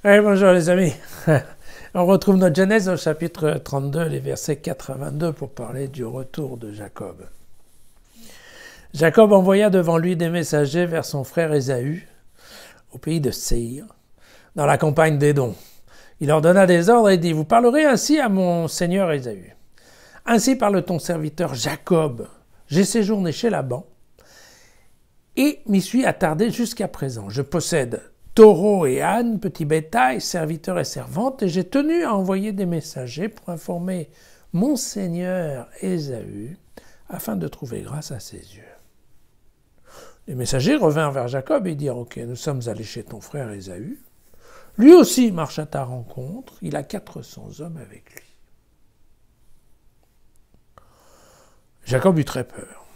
Hey, bonjour les amis. On retrouve notre Genèse au chapitre 32, les versets 4 à 22 pour parler du retour de Jacob. Jacob envoya devant lui des messagers vers son frère Ésaü, au pays de Séir, dans la campagne d'Édom. Il leur donna des ordres et dit « Vous parlerez ainsi à mon seigneur Ésaü. Ainsi parle ton serviteur Jacob. J'ai séjourné chez Laban et m'y suis attardé jusqu'à présent. Je possède taureaux et ânes, petits bétail, serviteurs et servantes, et j'ai tenu à envoyer des messagers pour informer mon seigneur Ésaü, afin de trouver grâce à ses yeux. » Les messagers revinrent vers Jacob et dirent « Ok, nous sommes allés chez ton frère Ésaü. Lui aussi marche à ta rencontre, il a 400 hommes avec lui. » Jacob eut très peur,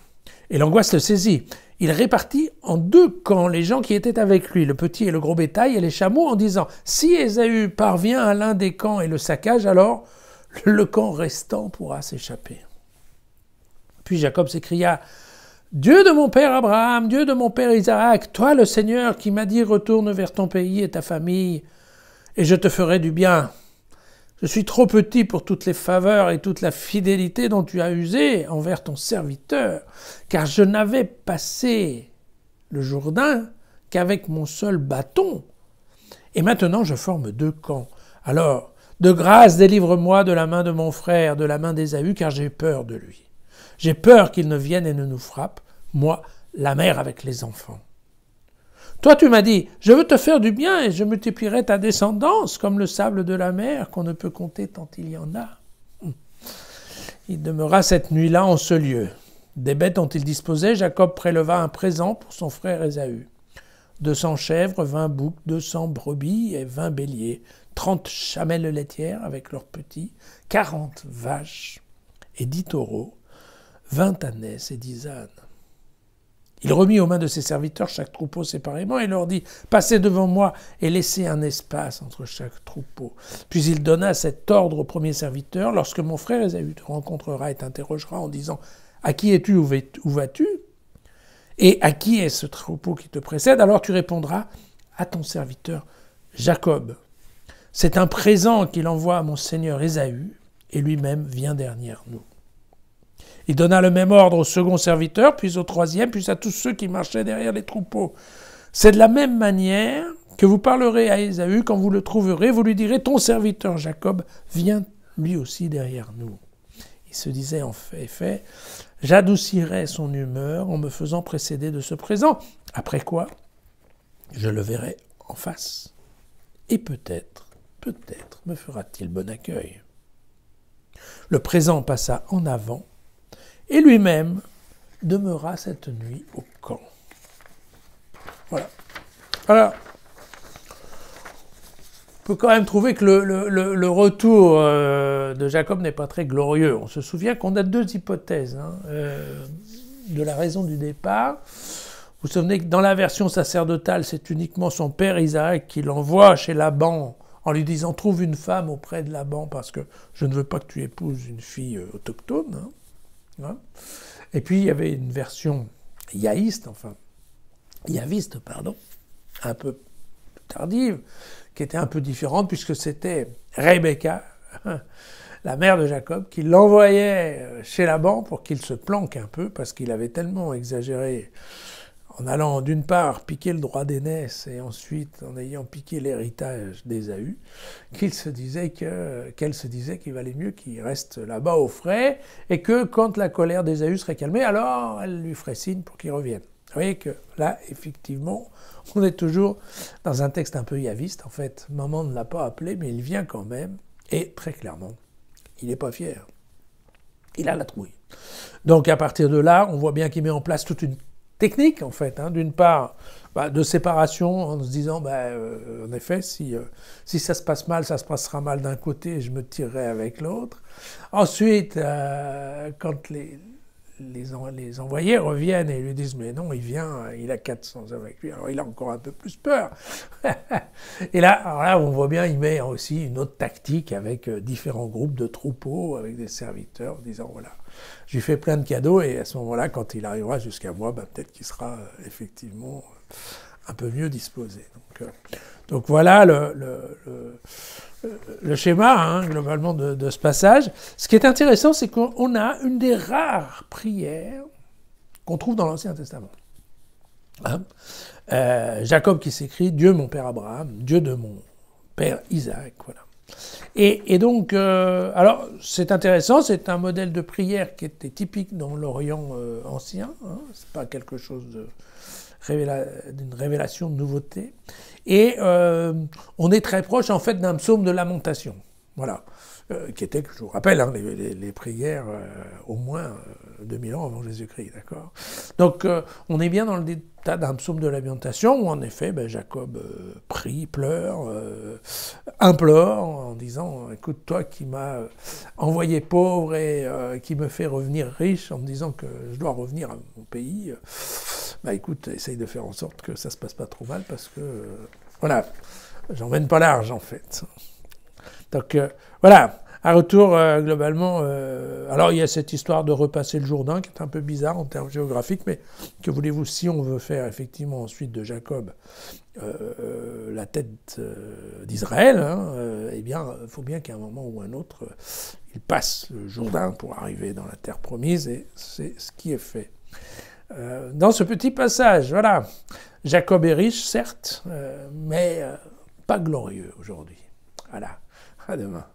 et l'angoisse le saisit. Il répartit en deux camps les gens qui étaient avec lui, le petit et le gros bétail, et les chameaux, en disant « Si Ésaü parvient à l'un des camps et le saccage, alors le camp restant pourra s'échapper. » Puis Jacob s'écria « Dieu de mon père Abraham, Dieu de mon père Isaac, toi le Seigneur qui m'as dit « Retourne vers ton pays et ta famille, et je te ferai du bien. » Je suis trop petit pour toutes les faveurs et toute la fidélité dont tu as usé envers ton serviteur, car je n'avais passé le Jourdain qu'avec mon seul bâton. Et maintenant je forme deux camps. Alors, de grâce, délivre-moi de la main de mon frère, de la main d'Ésaü, car j'ai peur de lui. J'ai peur qu'il ne vienne et ne nous frappe, moi, la mère avec les enfants. Toi, tu m'as dit, je veux te faire du bien et je multiplierai ta descendance comme le sable de la mer qu'on ne peut compter tant il y en a. Il demeura cette nuit-là en ce lieu. Des bêtes dont il disposait, Jacob préleva un présent pour son frère Ésaü. 200 chèvres, 20 boucs, 200 brebis et 20 béliers, 30 chamelles laitières avec leurs petits, 40 vaches et 10 taureaux, 20 ânesses et 10 ânes. Il remit aux mains de ses serviteurs chaque troupeau séparément et leur dit « Passez devant moi et laissez un espace entre chaque troupeau. » Puis il donna cet ordre au premier serviteur « Lorsque mon frère Ésaü te rencontrera et t'interrogera en disant « À qui es-tu, où vas-tu ? Et à qui est ce troupeau qui te précède ?» Alors tu répondras « À ton serviteur Jacob. C'est un présent qu'il envoie à mon seigneur Ésaü et lui-même vient derrière nous. » Il donna le même ordre au second serviteur, puis au troisième, puis à tous ceux qui marchaient derrière les troupeaux. C'est de la même manière que vous parlerez à Ésaü quand vous le trouverez, vous lui direz « Ton serviteur Jacob vient lui aussi derrière nous. » Il se disait en fait, « J'adoucirai son humeur en me faisant précéder de ce présent, après quoi je le verrai en face. Et peut-être me fera-t-il bon accueil. » Le présent passa en avant, et lui-même demeura cette nuit au camp. Voilà. Alors, on peut quand même trouver que le retour de Jacob n'est pas très glorieux. On se souvient qu'on a deux hypothèses de la raison du départ. Vous vous souvenez que dans la version sacerdotale, c'est uniquement son père Isaac qui l'envoie chez Laban en lui disant « Trouve une femme auprès de Laban parce que je ne veux pas que tu épouses une fille autochtone. » Et puis il y avait une version yaviste, un peu tardive, qui était un peu différente puisque c'était Rebecca, la mère de Jacob, qui l'envoyait chez Laban pour qu'il se planque un peu parce qu'il avait tellement exagéré en allant d'une part piquer le droit d'aînesse et ensuite en ayant piqué l'héritage d'Ésaü, qu'elle se disait qu'il valait mieux qu'il reste là-bas au frais et que quand la colère d'Ésaü serait calmée, alors elle lui ferait signe pour qu'il revienne. Vous voyez que là, effectivement, on est toujours dans un texte un peu yaviste. En fait, maman ne l'a pas appelé, mais il vient quand même et très clairement, il n'est pas fier. Il a la trouille. Donc à partir de là, on voit bien qu'il met en place toute une technique, en fait, d'une part, de séparation, en se disant, en effet, si ça se passe mal, ça se passera mal d'un côté, et je me tirerai avec l'autre. Ensuite, quand les envoyés reviennent et lui disent, mais non, il vient, il a 400 avec lui, alors il a encore un peu plus peur. Et là, on voit bien, il met aussi une autre tactique avec différents groupes de troupeaux, avec des serviteurs, en disant, voilà, je lui fais plein de cadeaux, et à ce moment-là, quand il arrivera jusqu'à moi, peut-être qu'il sera effectivement un peu mieux disposé. Donc voilà le schéma, hein, globalement, de ce passage. Ce qui est intéressant, c'est qu'on a une des rares prières qu'on trouve dans l'Ancien Testament. Hein, Jacob qui s'écrit « Dieu mon père Abraham, Dieu de mon père Isaac ». Voilà. Et donc, alors c'est intéressant, c'est un modèle de prière qui était typique dans l'Orient ancien, hein, c'est pas quelque chose d'une révélation de nouveauté, et on est très proche en fait d'un psaume de lamentation, voilà, qui était, je vous rappelle, hein, les prières au moins 2000 ans avant Jésus-Christ, d'accord. Donc on est bien dans le tas d'un psaume de lamentation où en effet Jacob prie, pleure, implore en disant « Écoute, toi qui m'as envoyé pauvre et qui me fait revenir riche en me disant que je dois revenir à mon pays, écoute, essaye de faire en sorte que ça se passe pas trop mal parce que, voilà, j'emmène pas large en fait. » Donc voilà. À retour, globalement, alors il y a cette histoire de repasser le Jourdain qui est un peu bizarre en termes géographiques, mais que voulez-vous, si on veut faire effectivement ensuite de Jacob la tête d'Israël, hein, eh bien, il faut bien qu'à un moment ou un autre, il passe le Jourdain pour arriver dans la terre promise, et c'est ce qui est fait. Dans ce petit passage, voilà, Jacob est riche, certes, mais pas glorieux aujourd'hui. Voilà, à demain.